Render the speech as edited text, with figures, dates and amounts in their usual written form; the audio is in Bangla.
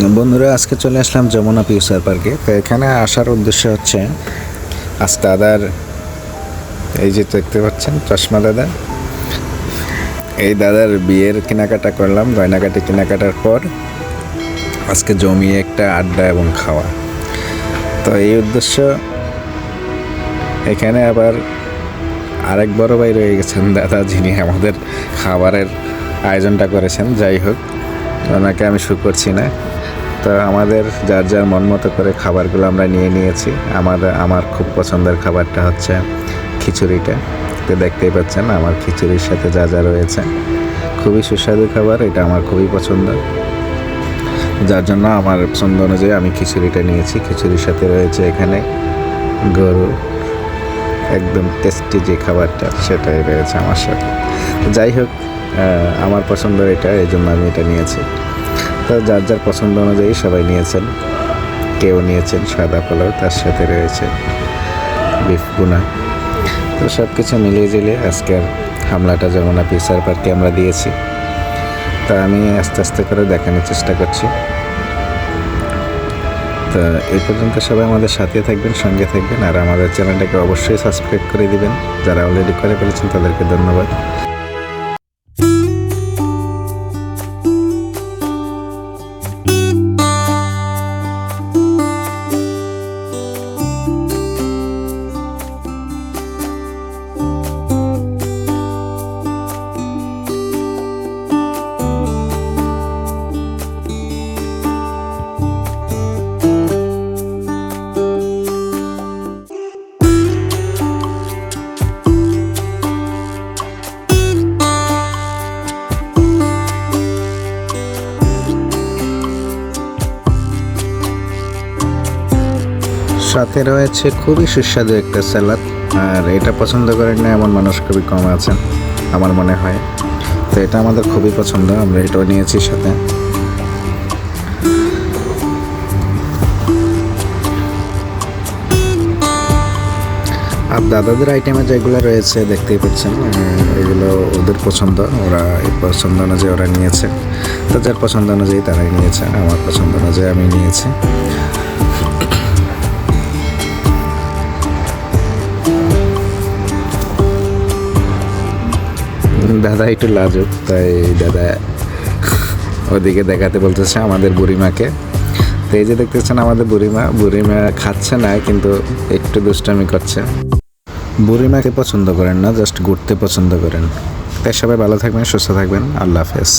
বন্ধুরা, আজকে চলে আসলাম যমুনা ফিউচার পার্কে। তো এখানে আসার উদ্দেশ্য হচ্ছে, আজ দাদার এই যে দেখতে পাচ্ছেন চশমা দাদা, এই দাদার বিয়ের কেনাকাটা করলাম। গয়নাকাটি কেনাকাটার পর আজকে জমিয়ে একটা আড্ডা এবং খাওয়া। তো এই উদ্দেশ্য এখানে আবার আরেক বড় ভাই রয়ে গেছেন দাদা, যিনি আমাদের খাবারের আয়োজনটা করেছেন। যাই হোক, ওনাকে আমি শু করছি না। তো আমাদের যার যার মন মতো করে খাবারগুলো আমরা নিয়েছি। আমার খুব পছন্দের খাবারটা হচ্ছে খিচুড়িটা। তো দেখতেই পাচ্ছেন আমার খিচুড়ির সাথে যা যা রয়েছে, খুবই সুস্বাদু খাবার। এটা আমার খুবই পছন্দ, যার জন্য আমার পছন্দ অনুযায়ী আমি খিচুড়িটা নিয়েছি। খিচুড়ির সাথে রয়েছে এখানে গরু, একদম টেস্টি যে খাবারটা সেটাই রয়েছে আমার সাথে। যাই হোক, আমার পছন্দ এটা, এই জন্য আমি এটা নিয়েছি। তো যার যার পছন্দ অনুযায়ী সবাই নিয়েছেন। কেউ নিয়েছেন সাদা পোলাও, তার সাথে রয়েছে বিফ ভুনা। তো সব কিছু মিলিয়ে ঝিলিয়ে আজকের হামলাটা যমুনা ফিউচার পার্কে আমরা দিয়েছি। তা আমি আস্তে আস্তে করে দেখানোর চেষ্টা করছি। তো এই পর্যন্ত সবাই আমাদের সাথে থাকবেন, সঙ্গে থাকবেন, আর আমাদের চ্যানেলটাকে অবশ্যই সাবস্ক্রাইব করে দিবেন। যারা অলরেডি করে ফেলেছেন তাদেরকে ধন্যবাদ। সাথে রয়েছে খুবই সুস্বাদু একটা স্যালাড, আর এটা পছন্দ করেন না এমন মানুষ খুবই কম আছেন আমার মনে হয়। তো এটা আমাদের খুবই পছন্দ, আমরা এটাও নিয়েছি সাথে। আর দাদাদের আইটেমে যেগুলো রয়েছে দেখতেই পাচ্ছেন, এগুলো ওদের পছন্দ, ওরা এই পছন্দ অনুযায়ী ওরা নিয়েছে। তো যার পছন্দ অনুযায়ী তারাই নিয়েছে, আমার পছন্দ অনুযায়ী আমি নিয়েছি। দাদা একটু লাজুক, তাই দাদা ওদিকে দেখাতে বলতেছে আমাদের বুড়িমাকে। তো এই যে দেখতেছেন আমাদের বুড়িমা খাচ্ছে না, কিন্তু একটু দুষ্টামি করছে। বুড়িমাকে পছন্দ করেন না, জাস্ট ঘুরতে পছন্দ করেন। তাই সবাই ভালো থাকবেন, সুস্থ থাকবেন। আল্লাহ হাফেজ।